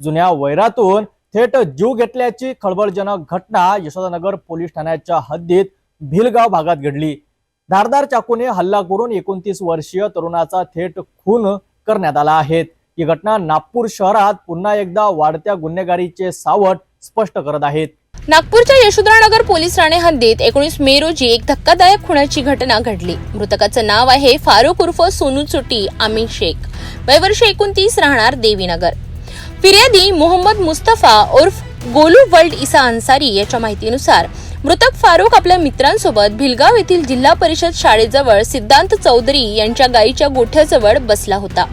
जुन्या वैरातून थेट जीव घेतल्याची खळबळजनक घटना यशोदानगर पोलीस ठाण्याच्या हद्दीत भिलगाव भागात घडली। धारदार चाकूने हल्ला करून 29 वर्षीय तरुणाचा थेट खून करण्यात आला आहे। ही घटना नागपूर शहरात पुन्हा एकदा वाढत्या गुन्हेगारीचे सावट स्पष्ट करत आहेत। नागपूरच्या यशोदानगर पोलीस ठाणे हद्दीत 19 मे रोजी एक धक्कादायक खुनाची घटना घडली। मृतकाचं नाव आहे फारुक उर्फ सोनू चोटी आमिन शेख, वय वर्ष 29, राहणार देवीनगर। फिर्यादी मोहम्मद मुस्तफा उर्फ गोलू वर्ल्ड इसा अन्सारी याच्या माहितीनुसार मृतक फारुक आपल्या मित्रांसोबत भिलगाव येथील जिल्हा परिषद शाळेजवळ सिद्धांत चौधरी यांच्या गाईच्या गोठ्याजवळ बसला होता।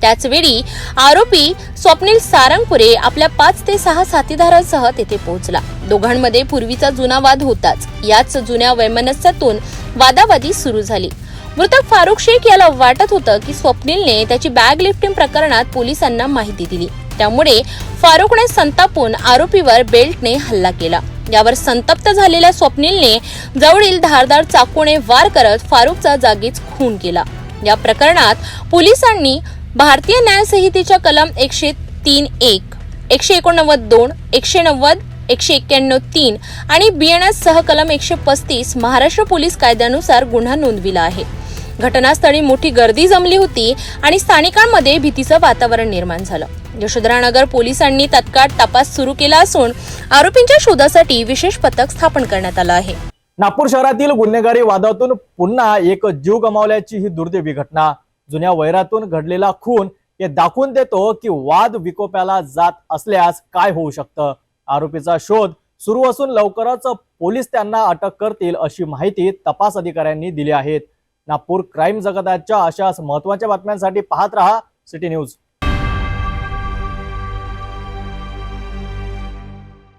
त्याचवेळी आरोपी स्वप्नील सारंगपुरे आपल्या 5 ते 6 साथीदारांसह तेथे पोहोचला। दोघांमध्ये पूर्वीचा जुना वाद होताच। याच जुन्या वैमनस्यातून वादावादी सुरू झाली। मृतक फारुक शेख याला वाटत होतं की स्वप्नीलने त्याची बॅग लिफ्टिंग प्रकरणात पोलिसांना माहिती दिली, त्यामुळे फारुकने संतापून आरोपीवर बेल्टने हल्ला केला। यावर संतप्त झालेल्या स्वप्नीलने जवळील धारदार चाकूने वार करत फारुकचा जागीच खून केला। या प्रकरणात पोलिसांनी भारतीय न्याय संहितेच्या कलम 103(1), 189(2), 190, 191(3) आणि BNS सह कलम 135 महाराष्ट्र पोलीस कायद्यानुसार गुन्हा नोंदविला आहे। घटनास्थळी मोठी गर्दी जमली होती आणि स्थानिकांमध्ये भीतीचं वातावरण निर्माण झालं। यशोदानगर पोलिसांनी तात्काळ तपास सुरू केला असून आरोपींच्या शोधासाठी विशेष पथक स्थापन करण्यात आलं आहे। नागपूर शहरातील गुन्हेगारी वादातून पुन्हा एक जीव गमावल्याची ही दुर्दैवी घटना। जुन्या वैरातून घडलेला खून हे दाखवून देतो की वाद विकोपाला जात असल्यास काय होऊ शकतं। आरोपीचा शोध सुरू असून लवकरच पोलीस त्यांना अटक करतील अशी माहिती तपास अधिकाऱ्यांनी दिली आहे। नागपूर क्राईम जगताच्या अशाच महत्त्वाच्या बातम्यांसाठी पाहत रहा सिटी न्यूज।